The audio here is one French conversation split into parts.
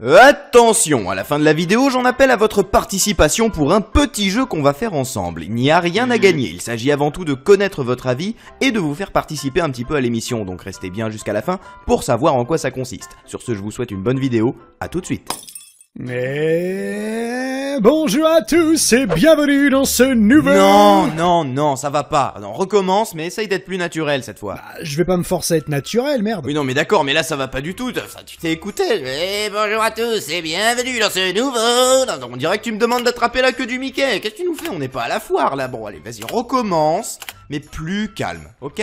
Attention, à la fin de la vidéo, j'en appelle à votre participation pour un petit jeu qu'on va faire ensemble. Il n'y a rien à gagner, il s'agit avant tout de connaître votre avis et de vous faire participer un petit peu à l'émission, donc restez bien jusqu'à la fin pour savoir en quoi ça consiste. Sur ce, je vous souhaite une bonne vidéo, à tout de suite. Et bonjour à tous et bienvenue dans ce nouveau... Non, ça va pas. Non, recommence, mais essaye d'être plus naturel cette fois. Je vais pas me forcer à être naturel, merde. Oui, non, mais d'accord, mais là ça va pas du tout. Enfin, tu t'es écouté. Et bonjour à tous et bienvenue dans ce nouveau... Non, on dirait que tu me demandes d'attraper la queue du Mickey. Qu'est-ce que tu nous fais? On n'est pas à la foire là. Bon, allez, vas-y, recommence, mais plus calme, ok?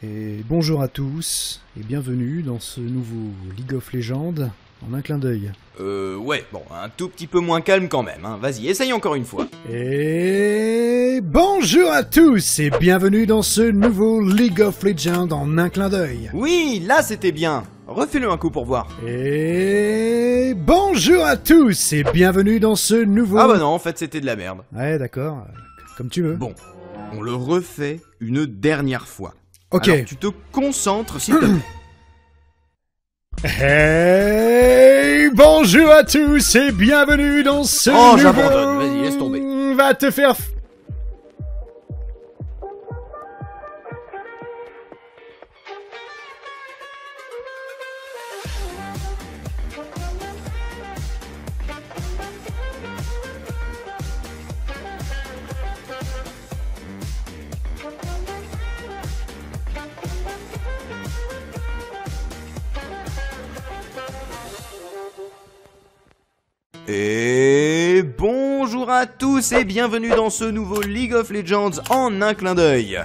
Et bonjour à tous et bienvenue dans ce nouveau League of Legends en un clin d'œil. Ouais, bon, un tout petit peu moins calme quand même, hein. Vas-y, essaye encore une fois. Et bonjour à tous et bienvenue dans ce nouveau League of Legends en un clin d'œil. Oui, là c'était bien. Refais-le un coup pour voir. Et bonjour à tous et bienvenue dans ce nouveau... Ah bah non, en fait c'était de la merde. Ouais, d'accord, comme tu veux. Bon, on le refait une dernière fois. Ok. Alors, tu te concentres s'il te plaît. Hey, bonjour à tous et bienvenue dans ce Oh, nouveau... j'abandonne, vas-y, laisse tomber. Va te faire... Et bonjour à tous et bienvenue dans ce nouveau League of Legends en un clin d'œil.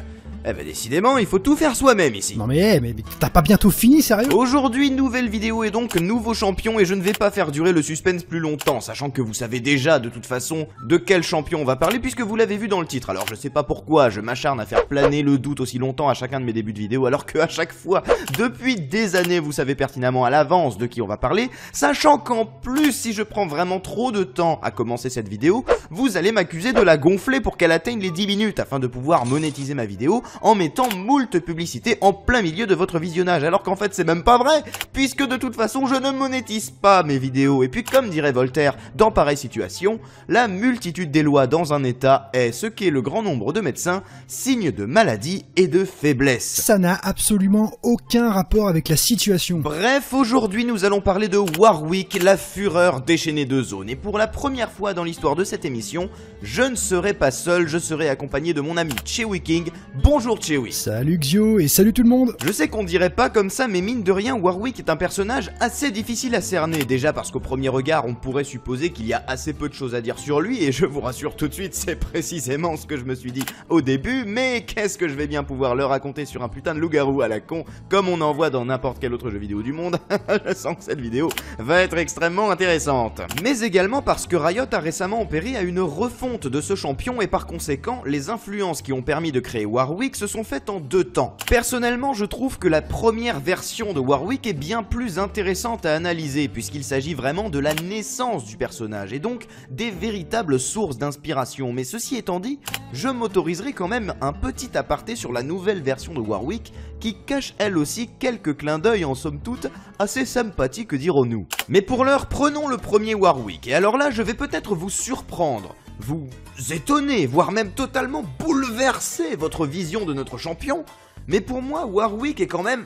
Eh ben décidément, il faut tout faire soi-même ici. Non mais t'as pas bientôt fini, sérieux? Aujourd'hui, nouvelle vidéo et donc nouveau champion et je ne vais pas faire durer le suspense plus longtemps, sachant que vous savez déjà de toute façon de quel champion on va parler puisque vous l'avez vu dans le titre. Alors je sais pas pourquoi je m'acharne à faire planer le doute aussi longtemps à chacun de mes débuts de vidéo alors qu'à chaque fois, depuis des années, vous savez pertinemment à l'avance de qui on va parler, sachant qu'en plus, si je prends vraiment trop de temps à commencer cette vidéo, vous allez m'accuser de la gonfler pour qu'elle atteigne les 10 minutes afin de pouvoir monétiser ma vidéo en mettant moult publicité en plein milieu de votre visionnage, alors qu'en fait c'est même pas vrai, puisque de toute façon je ne monétise pas mes vidéos, et puis comme dirait Voltaire, dans pareille situation, la multitude des lois dans un état est ce qu'est le grand nombre de médecins, signe de maladie et de faiblesse. Ça n'a absolument aucun rapport avec la situation. Bref, aujourd'hui nous allons parler de Warwick, la fureur déchaînée de zone, et pour la première fois dans l'histoire de cette émission, je ne serai pas seul, je serai accompagné de mon ami Chewy King. Bonjour Chewy. Salut Xio et salut tout le monde. Je sais qu'on dirait pas comme ça, mais mine de rien, Warwick est un personnage assez difficile à cerner. Déjà parce qu'au premier regard, on pourrait supposer qu'il y a assez peu de choses à dire sur lui, et je vous rassure tout de suite, c'est précisément ce que je me suis dit au début, mais qu'est-ce que je vais bien pouvoir le raconter sur un putain de loup-garou à la con, comme on en voit dans n'importe quel autre jeu vidéo du monde. Je sens que cette vidéo va être extrêmement intéressante. Mais également parce que Riot a récemment opéré à une refonte de ce champion, et par conséquent, les influences qui ont permis de créer Warwick se sont faites en deux temps. Personnellement, je trouve que la première version de Warwick est bien plus intéressante à analyser, puisqu'il s'agit vraiment de la naissance du personnage, et donc des véritables sources d'inspiration. Mais ceci étant dit, je m'autoriserai quand même un petit aparté sur la nouvelle version de Warwick, qui cache elle aussi quelques clins d'œil en somme toute assez sympathiques dirons-nous. Mais pour l'heure, prenons le premier Warwick, et alors là je vais peut-être vous surprendre, vous étonner, voire même totalement bouleverser votre vision de notre champion, mais pour moi Warwick est quand même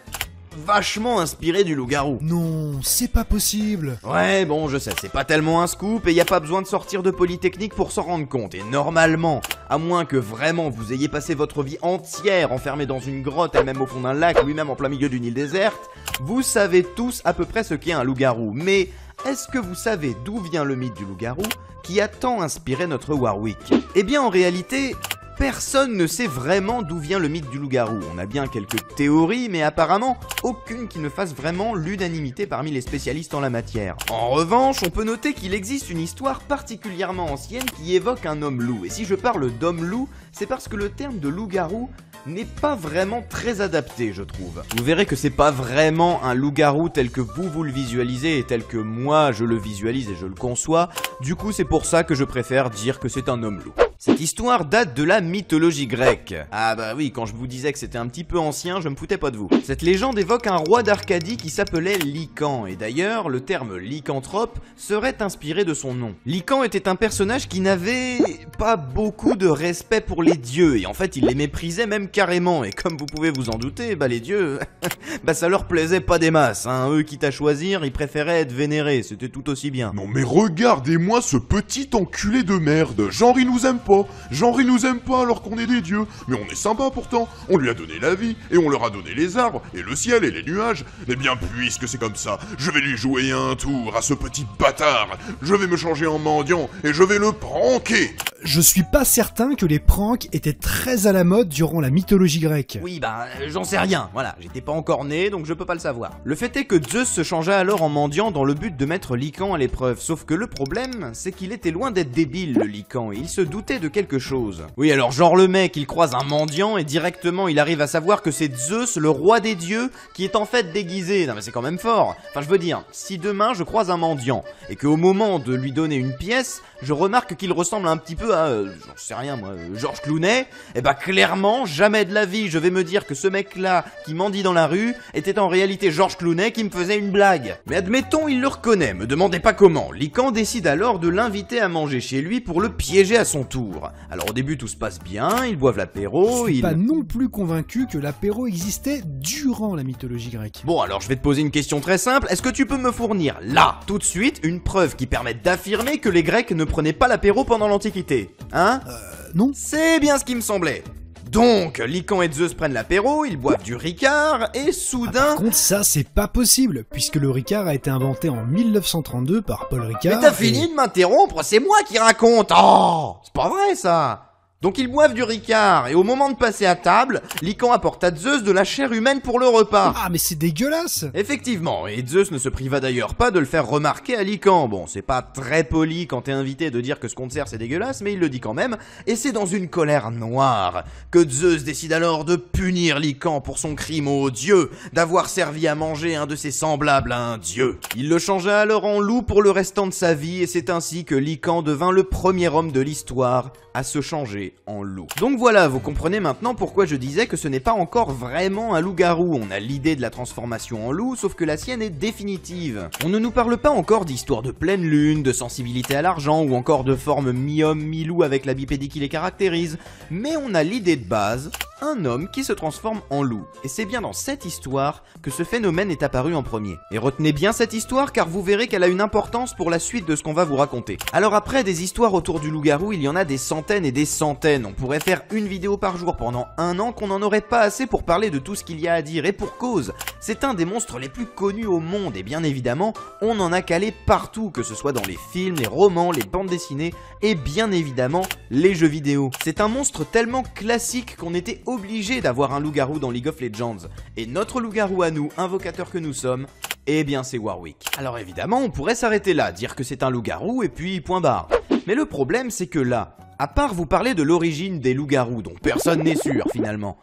vachement inspiré du loup-garou. Non, c'est pas possible. Ouais, bon, je sais, c'est pas tellement un scoop et y a pas besoin de sortir de Polytechnique pour s'en rendre compte. Et normalement, à moins que vraiment vous ayez passé votre vie entière enfermé dans une grotte, elle-même au fond d'un lac, lui-même en plein milieu d'une île déserte, vous savez tous à peu près ce qu'est un loup-garou. Mais est-ce que vous savez d'où vient le mythe du loup-garou qui a tant inspiré notre Warwick? Eh bien, en réalité... personne ne sait vraiment d'où vient le mythe du loup-garou. On a bien quelques théories, mais apparemment aucune qui ne fasse vraiment l'unanimité parmi les spécialistes en la matière. En revanche, on peut noter qu'il existe une histoire particulièrement ancienne qui évoque un homme-loup. Et si je parle d'homme-loup, c'est parce que le terme de loup-garou n'est pas vraiment très adapté, je trouve. Vous verrez que c'est pas vraiment un loup-garou tel que vous le visualisez et tel que moi je le visualise et je le conçois. Du coup, c'est pour ça que je préfère dire que c'est un homme-loup. Cette histoire date de la mythologie grecque. Ah bah oui, quand je vous disais que c'était un petit peu ancien, je me foutais pas de vous. Cette légende évoque un roi d'Arcadie qui s'appelait Lycan, et d'ailleurs, le terme lycanthrope serait inspiré de son nom. Lycan était un personnage qui n'avait pas beaucoup de respect pour les dieux, et en fait il les méprisait même carrément, et comme vous pouvez vous en douter, bah les dieux, bah ça leur plaisait pas des masses, hein. Eux quitte à choisir, ils préféraient être vénérés, c'était tout aussi bien. Non mais regardez-moi ce petit enculé de merde, genre il nous aime pas. Genre il nous aime pas alors qu'on est des dieux, mais on est sympa pourtant, on lui a donné la vie, et on leur a donné les arbres, et le ciel, et les nuages, et bien puisque c'est comme ça, je vais lui jouer un tour à ce petit bâtard, je vais me changer en mendiant, et je vais le pranker. Je suis pas certain que les pranks étaient très à la mode durant la mythologie grecque. Oui bah j'en sais rien, voilà, j'étais pas encore né donc je peux pas le savoir. Le fait est que Zeus se changea alors en mendiant dans le but de mettre Lycan à l'épreuve, sauf que le problème c'est qu'il était loin d'être débile le Lycan, et il se doutait de quelque chose. Oui alors genre le mec il croise un mendiant et directement il arrive à savoir que c'est Zeus, le roi des dieux, qui est en fait déguisé. Non mais c'est quand même fort. Enfin je veux dire, si demain je croise un mendiant et qu'au moment de lui donner une pièce, je remarque qu'il ressemble un petit peu à, j'en sais rien moi, Georges Clooney, et bah clairement, jamais de la vie je vais me dire que ce mec-là qui mendie dans la rue était en réalité Georges Clooney qui me faisait une blague. Mais admettons, il le reconnaît, me demandez pas comment. Lycan décide alors de l'inviter à manger chez lui pour le piéger à son tour. Alors au début tout se passe bien, ils boivent l'apéro, Je suis pas non plus convaincu que l'apéro existait durant la mythologie grecque. Bon alors je vais te poser une question très simple, est-ce que tu peux me fournir là, tout de suite, une preuve qui permette d'affirmer que les Grecs ne prenaient pas l'apéro pendant l'Antiquité? Hein? Non. C'est bien ce qui me semblait. Donc, Lycan et Zeus prennent l'apéro, ils boivent du Ricard, et soudain... Par contre, ça, c'est pas possible, puisque le Ricard a été inventé en 1932 par Paul Ricard. Mais t'as fini de m'interrompre, c'est moi qui raconte. Oh, c'est pas vrai ça. Donc ils boivent du Ricard, et au moment de passer à table, Lycan apporte à Zeus de la chair humaine pour le repas. Ah mais c'est dégueulasse. Effectivement, et Zeus ne se priva d'ailleurs pas de le faire remarquer à Lycan. Bon, c'est pas très poli quand t'es invité de dire que ce qu'on te sert c'est dégueulasse, mais il le dit quand même, et c'est dans une colère noire que Zeus décide alors de punir Lycan pour son crime au dieu, d'avoir servi à manger un de ses semblables à un dieu. Il le changea alors en loup pour le restant de sa vie, et c'est ainsi que Lycan devint le premier homme de l'histoire à se changer en loup. Donc voilà, vous comprenez maintenant pourquoi je disais que ce n'est pas encore vraiment un loup-garou. On a l'idée de la transformation en loup, sauf que la sienne est définitive. On ne nous parle pas encore d'histoire de pleine lune, de sensibilité à l'argent, ou encore de forme mi-homme, mi-loup avec la bipédie qui les caractérise, mais on a l'idée de base, un homme qui se transforme en loup. Et c'est bien dans cette histoire que ce phénomène est apparu en premier. Et retenez bien cette histoire car vous verrez qu'elle a une importance pour la suite de ce qu'on va vous raconter. Alors après, des histoires autour du loup-garou, il y en a des centaines et des centaines. On pourrait faire une vidéo par jour pendant un an qu'on n'en aurait pas assez pour parler de tout ce qu'il y a à dire. Et pour cause, c'est un des monstres les plus connus au monde. Et bien évidemment, on en a calé partout, que ce soit dans les films, les romans, les bandes dessinées et bien évidemment les jeux vidéo. C'est un monstre tellement classique qu'on était obligé d'avoir un loup-garou dans League of Legends. Et notre loup-garou à nous, invocateur que nous sommes, eh bien c'est Warwick. Alors évidemment, on pourrait s'arrêter là, dire que c'est un loup-garou et puis point barre. Mais le problème c'est que là, à part vous parler de l'origine des loups-garous, dont personne n'est sûr finalement,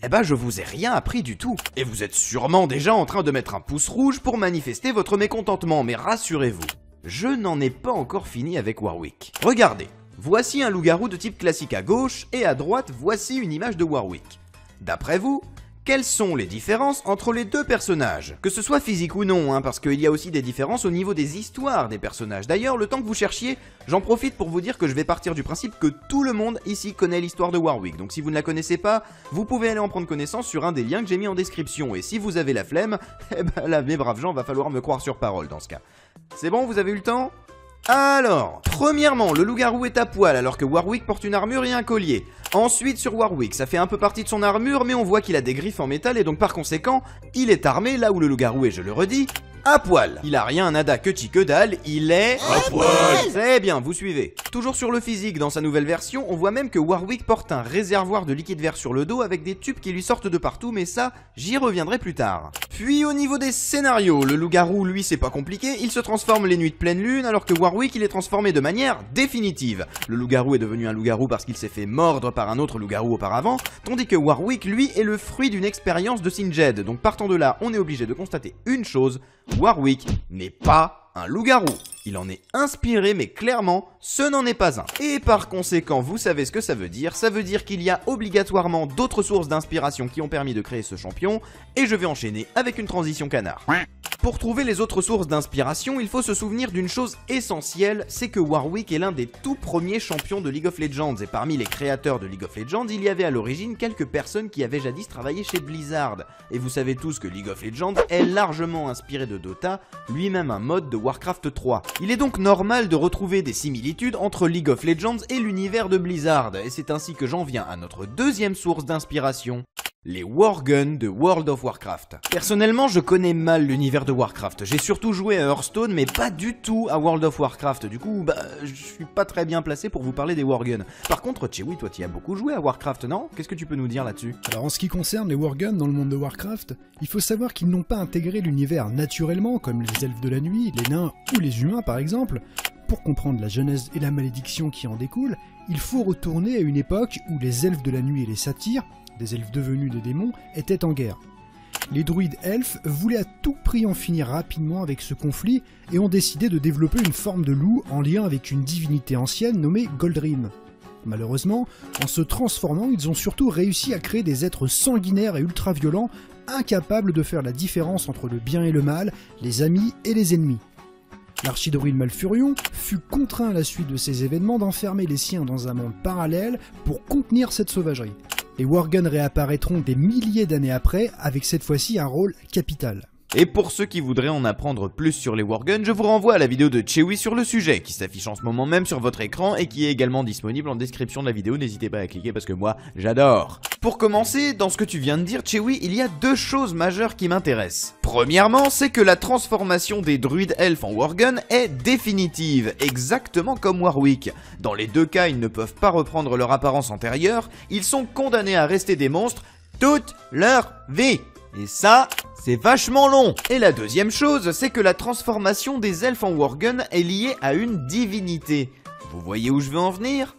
eh ben je vous ai rien appris du tout. Et vous êtes sûrement déjà en train de mettre un pouce rouge pour manifester votre mécontentement, mais rassurez-vous, je n'en ai pas encore fini avec Warwick. Regardez, voici un loup-garou de type classique à gauche, et à droite, voici une image de Warwick. D'après vous, quelles sont les différences entre les deux personnages? Que ce soit physique ou non, hein, parce qu'il y a aussi des différences au niveau des histoires des personnages. D'ailleurs, le temps que vous cherchiez, j'en profite pour vous dire que je vais partir du principe que tout le monde ici connaît l'histoire de Warwick. Donc si vous ne la connaissez pas, vous pouvez aller en prendre connaissance sur un des liens que j'ai mis en description. Et si vous avez la flemme, eh ben là, mes braves gens, va falloir me croire sur parole dans ce cas. C'est bon, vous avez eu le temps? Alors, premièrement, le loup-garou est à poil alors que Warwick porte une armure et un collier. Ensuite, sur Warwick, ça fait un peu partie de son armure, mais on voit qu'il a des griffes en métal et donc par conséquent, il est armé là où le loup-garou est, je le redis, à poil. Il a rien nada que chi que dalle, il est... À poil. C'est bien, vous suivez. Toujours sur le physique, dans sa nouvelle version, on voit même que Warwick porte un réservoir de liquide vert sur le dos avec des tubes qui lui sortent de partout, mais ça, j'y reviendrai plus tard. Puis au niveau des scénarios, le loup-garou, lui, c'est pas compliqué, il se transforme les nuits de pleine lune, alors que Warwick, il est transformé de manière définitive. Le loup-garou est devenu un loup-garou parce qu'il s'est fait mordre par un autre loup-garou auparavant, tandis que Warwick, lui, est le fruit d'une expérience de Singed. Donc partant de là, on est obligé de constater une chose, Warwick n'est pas un loup-garou. Il en est inspiré, mais clairement, ce n'en est pas un. Et par conséquent, vous savez ce que ça veut dire qu'il y a obligatoirement d'autres sources d'inspiration qui ont permis de créer ce champion, et je vais enchaîner avec une transition canard. Pour trouver les autres sources d'inspiration, il faut se souvenir d'une chose essentielle, c'est que Warwick est l'un des tout premiers champions de League of Legends, et parmi les créateurs de League of Legends, il y avait à l'origine quelques personnes qui avaient jadis travaillé chez Blizzard. Et vous savez tous que League of Legends est largement inspiré de Dota, lui-même un mode de Warcraft 3. Il est donc normal de retrouver des similitudes entre League of Legends et l'univers de Blizzard, et c'est ainsi que j'en viens à notre deuxième source d'inspiration. Les Worgen de World of Warcraft. Personnellement, je connais mal l'univers de Warcraft. J'ai surtout joué à Hearthstone, mais pas du tout à World of Warcraft. Du coup, je suis pas très bien placé pour vous parler des Worgen. Par contre, Chewie, toi, tu as beaucoup joué à Warcraft, non? Qu'est-ce que tu peux nous dire là-dessus? Alors en ce qui concerne les Worgen dans le monde de Warcraft, il faut savoir qu'ils n'ont pas intégré l'univers naturellement, comme les elfes de la nuit, les nains ou les humains par exemple. Pour comprendre la genèse et la malédiction qui en découle, il faut retourner à une époque où les elfes de la nuit et les satyres, des elfes devenus des démons, étaient en guerre. Les druides elfes voulaient à tout prix en finir rapidement avec ce conflit et ont décidé de développer une forme de loup en lien avec une divinité ancienne nommée Goldrim. Malheureusement, en se transformant, ils ont surtout réussi à créer des êtres sanguinaires et ultra-violents, incapables de faire la différence entre le bien et le mal, les amis et les ennemis. L'archidruide Malfurion fut contraint à la suite de ces événements d'enfermer les siens dans un monde parallèle pour contenir cette sauvagerie. Les Worgen réapparaîtront des milliers d'années après, avec cette fois-ci un rôle capital. Et pour ceux qui voudraient en apprendre plus sur les Worgen, je vous renvoie à la vidéo de Chewie sur le sujet, qui s'affiche en ce moment même sur votre écran et qui est également disponible en description de la vidéo, n'hésitez pas à cliquer parce que moi, j'adore. Pour commencer, dans ce que tu viens de dire, Chewie, il y a deux choses majeures qui m'intéressent. Premièrement, c'est que la transformation des druides elfes en Worgen est définitive, exactement comme Warwick. Dans les deux cas, ils ne peuvent pas reprendre leur apparence antérieure, ils sont condamnés à rester des monstres toute leur vie. Et ça, c'est vachement long. Et la deuxième chose, c'est que la transformation des elfes en Worgen est liée à une divinité. Vous voyez où je veux en venir?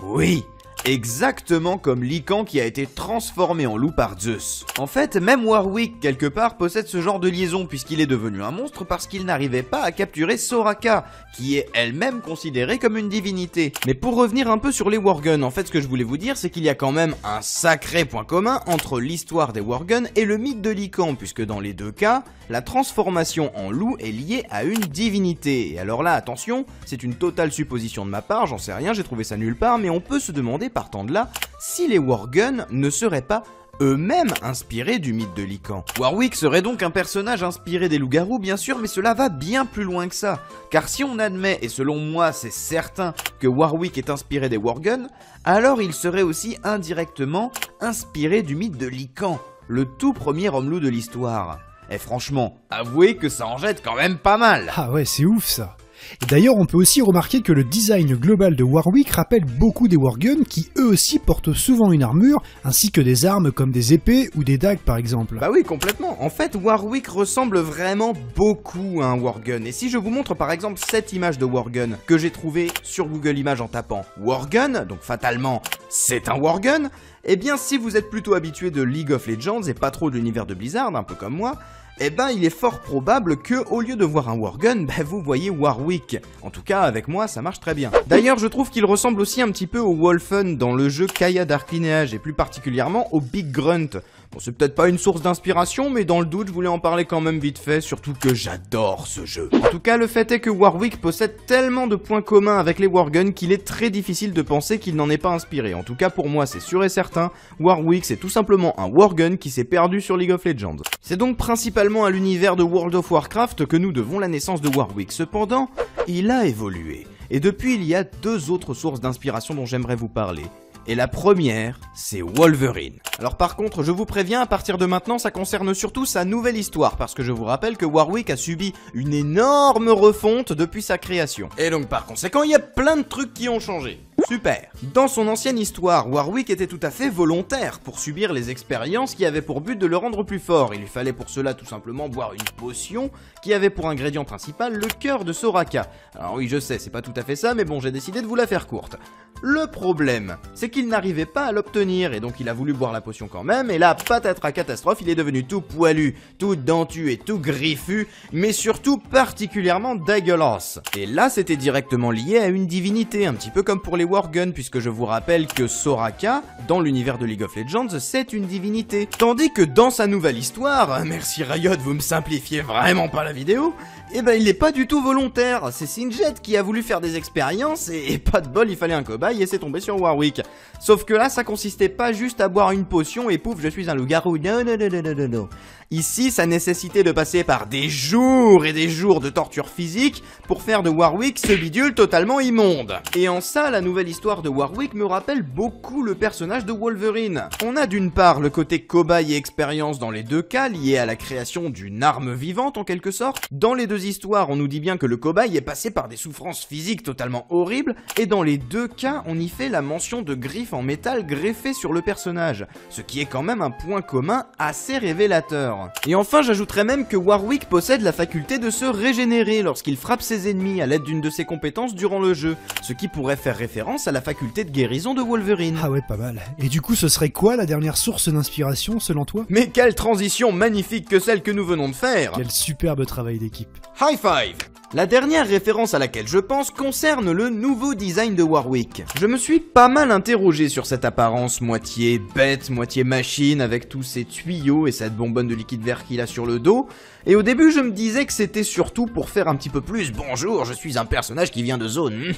Oui, exactement comme Lycan qui a été transformé en loup par Zeus. En fait, même Warwick, quelque part, possède ce genre de liaison puisqu'il est devenu un monstre parce qu'il n'arrivait pas à capturer Soraka, qui est elle-même considérée comme une divinité. Mais pour revenir un peu sur les Worgen, en fait, ce que je voulais vous dire, c'est qu'il y a quand même un sacré point commun entre l'histoire des Worgen et le mythe de Lycan, puisque dans les deux cas, la transformation en loup est liée à une divinité. Et alors là, attention, c'est une totale supposition de ma part, j'en sais rien, j'ai trouvé ça nulle part, mais on peut se demander partant de là, si les Worgen ne seraient pas eux-mêmes inspirés du mythe de Lycan. Warwick serait donc un personnage inspiré des loups-garous, bien sûr, mais cela va bien plus loin que ça. Car si on admet, et selon moi c'est certain, que Warwick est inspiré des Worgen, alors il serait aussi indirectement inspiré du mythe de Lycan, le tout premier homme-loup de l'histoire. Et franchement, avouez que ça en jette quand même pas mal. Ah ouais, c'est ouf ça. Et d'ailleurs, on peut aussi remarquer que le design global de Warwick rappelle beaucoup des Worgen qui eux aussi portent souvent une armure, ainsi que des armes comme des épées ou des dagues par exemple. Bah oui, complètement. En fait, Warwick ressemble vraiment beaucoup à un Worgen. Et si je vous montre par exemple cette image de Worgen que j'ai trouvée sur Google Images en tapant Worgen, donc fatalement c'est un Worgen, eh bien si vous êtes plutôt habitué de League of Legends et pas trop de l'univers de Blizzard, un peu comme moi, eh ben il est fort probable que, au lieu de voir un Worgen, vous voyez Warwick. En tout cas, avec moi, ça marche très bien. D'ailleurs, je trouve qu'il ressemble aussi un petit peu au Wolfen dans le jeu Kaya Dark Lineage, et plus particulièrement au Big Grunt. Bon, c'est peut-être pas une source d'inspiration, mais dans le doute, je voulais en parler quand même vite fait, surtout que j'adore ce jeu. En tout cas, le fait est que Warwick possède tellement de points communs avec les Worgen qu'il est très difficile de penser qu'il n'en est pas inspiré. En tout cas, pour moi, c'est sûr et certain, Warwick, c'est tout simplement un Worgen qui s'est perdu sur League of Legends. C'est donc principalement à l'univers de World of Warcraft que nous devons la naissance de Warwick. Cependant, il a évolué. Et depuis, il y a deux autres sources d'inspiration dont j'aimerais vous parler. Et la première, c'est Wolverine. Alors par contre, je vous préviens, à partir de maintenant, ça concerne surtout sa nouvelle histoire, parce que je vous rappelle que Warwick a subi une énorme refonte depuis sa création. Et donc par conséquent, il y a plein de trucs qui ont changé. Super. Dans son ancienne histoire, Warwick était tout à fait volontaire pour subir les expériences qui avaient pour but de le rendre plus fort. Il lui fallait pour cela tout simplement boire une potion qui avait pour ingrédient principal le cœur de Soraka. Alors oui, je sais, c'est pas tout à fait ça, mais bon, j'ai décidé de vous la faire courte. Le problème, c'est qu'il n'arrivait pas à l'obtenir, et donc il a voulu boire la potion quand même, et là, patatras catastrophe, il est devenu tout poilu, tout dentu et tout griffu, mais surtout particulièrement dégueulasse. Et là, c'était directement lié à une divinité, un petit peu comme pour les Worgen, puisque je vous rappelle que Soraka, dans l'univers de League of Legends, c'est une divinité. Tandis que dans sa nouvelle histoire, merci Riot, vous me simplifiez vraiment pas la vidéo, eh ben il est pas du tout volontaire, c'est Singed qui a voulu faire des expériences et pas de bol, il fallait un cobaye et c'est tombé sur Warwick. Sauf que là ça consistait pas juste à boire une potion et pouf je suis un loup-garou, non. Ici ça nécessitait de passer par des jours et des jours de torture physique pour faire de Warwick ce bidule totalement immonde. Et en ça la nouvelle histoire de Warwick me rappelle beaucoup le personnage de Wolverine. On a d'une part le côté cobaye et expérience dans les deux cas lié à la création d'une arme vivante en quelque sorte. Dans les deux histoires on nous dit bien que le cobaye est passé par des souffrances physiques totalement horribles et dans les deux cas on y fait la mention de griffes en métal greffées sur le personnage, ce qui est quand même un point commun assez révélateur. Et enfin j'ajouterais même que Warwick possède la faculté de se régénérer lorsqu'il frappe ses ennemis à l'aide d'une de ses compétences durant le jeu, ce qui pourrait faire référence à la faculté de guérison de Wolverine. Ah ouais, pas mal. Et du coup ce serait quoi la dernière source d'inspiration selon toi? Mais quelle transition magnifique que celle que nous venons de faire! Quel superbe travail d'équipe. High five! La dernière référence à laquelle je pense concerne le nouveau design de Warwick. Je me suis pas mal interrogé sur cette apparence moitié bête, moitié machine, avec tous ces tuyaux et cette bonbonne de liquide vert qu'il a sur le dos, et au début je me disais que c'était surtout pour faire un petit peu plus « Bonjour, je suis un personnage qui vient de zone ».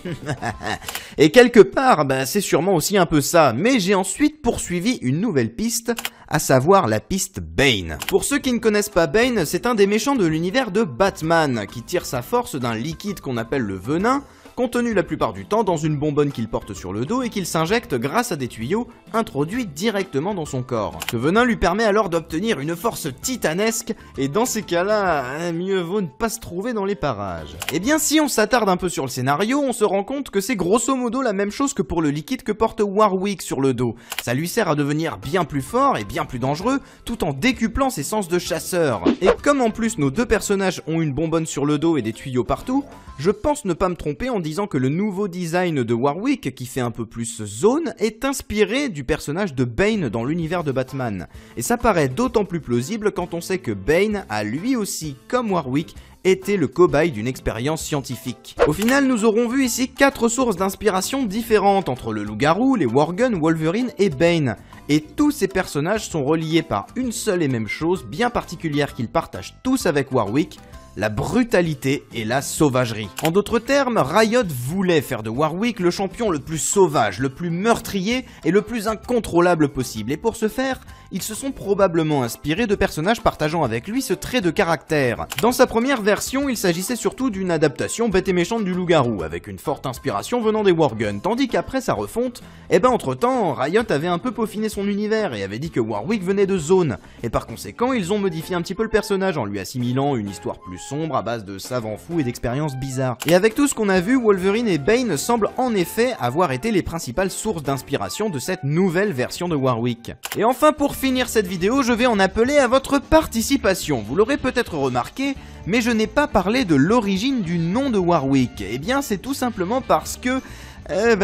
Et quelque part, c'est sûrement aussi un peu ça, mais j'ai ensuite poursuivi une nouvelle piste, à savoir la piste Bane. Pour ceux qui ne connaissent pas Bane, c'est un des méchants de l'univers de Batman, qui tire sa force d'un liquide qu'on appelle le venin, contenu la plupart du temps dans une bonbonne qu'il porte sur le dos et qu'il s'injecte grâce à des tuyaux introduits directement dans son corps. Ce venin lui permet alors d'obtenir une force titanesque et dans ces cas-là, mieux vaut ne pas se trouver dans les parages. Et bien si on s'attarde un peu sur le scénario, on se rend compte que c'est grosso modo la même chose que pour le liquide que porte Warwick sur le dos. Ça lui sert à devenir bien plus fort et bien plus dangereux tout en décuplant ses sens de chasseur. Et comme en plus nos deux personnages ont une bonbonne sur le dos et des tuyaux partout, je pense ne pas me tromper en disant que le nouveau design de Warwick, qui fait un peu plus zone, est inspiré du personnage de Bane dans l'univers de Batman. Et ça paraît d'autant plus plausible quand on sait que Bane a lui aussi, comme Warwick, été le cobaye d'une expérience scientifique. Au final, nous aurons vu ici 4 sources d'inspiration différentes entre le loup-garou, les Worgen, Wolverine et Bane. Et tous ces personnages sont reliés par une seule et même chose bien particulière qu'ils partagent tous avec Warwick, la brutalité et la sauvagerie. En d'autres termes, Riot voulait faire de Warwick le champion le plus sauvage, le plus meurtrier et le plus incontrôlable possible. Et pour ce faire, ils se sont probablement inspirés de personnages partageant avec lui ce trait de caractère. Dans sa première version, il s'agissait surtout d'une adaptation bête et méchante du loup-garou, avec une forte inspiration venant des Worgen, tandis qu'après sa refonte, entre-temps, Riot avait un peu peaufiné son univers et avait dit que Warwick venait de Zone, et par conséquent, ils ont modifié un petit peu le personnage en lui assimilant une histoire plus sombre à base de savants fous et d'expériences bizarres. Et avec tout ce qu'on a vu, Wolverine et Bane semblent en effet avoir été les principales sources d'inspiration de cette nouvelle version de Warwick. Et enfin, pour finir cette vidéo, je vais en appeler à votre participation. Vous l'aurez peut-être remarqué, mais je n'ai pas parlé de l'origine du nom de Warwick. Eh bien, c'est tout simplement parce que...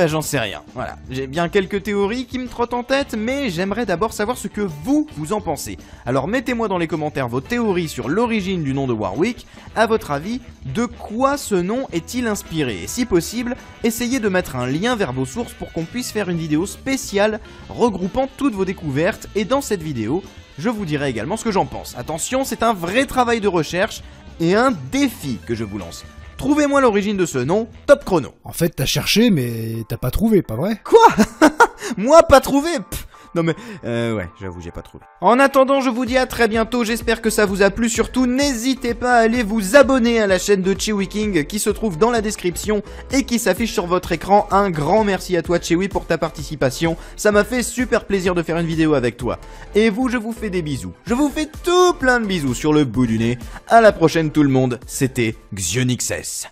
j'en sais rien, voilà. J'ai bien quelques théories qui me trottent en tête, mais j'aimerais d'abord savoir ce que vous en pensez. Alors mettez-moi dans les commentaires vos théories sur l'origine du nom de Warwick. À votre avis, de quoi ce nom est-il inspiré? Et si possible, essayez de mettre un lien vers vos sources pour qu'on puisse faire une vidéo spéciale regroupant toutes vos découvertes. Et dans cette vidéo, je vous dirai également ce que j'en pense. Attention, c'est un vrai travail de recherche et un défi que je vous lance. Trouvez-moi l'origine de ce nom, top chrono. En fait, t'as cherché, mais t'as pas trouvé, pas vrai? Quoi? Moi, pas trouvé? Non mais, ouais, j'avoue, j'ai pas trouvé. En attendant, je vous dis à très bientôt, j'espère que ça vous a plu. Surtout, n'hésitez pas à aller vous abonner à la chaîne de Chewy King qui se trouve dans la description et qui s'affiche sur votre écran. Un grand merci à toi, Chewy, pour ta participation. Ça m'a fait super plaisir de faire une vidéo avec toi. Et vous, je vous fais des bisous. Je vous fais tout plein de bisous sur le bout du nez. À la prochaine tout le monde, c'était Xionyxes.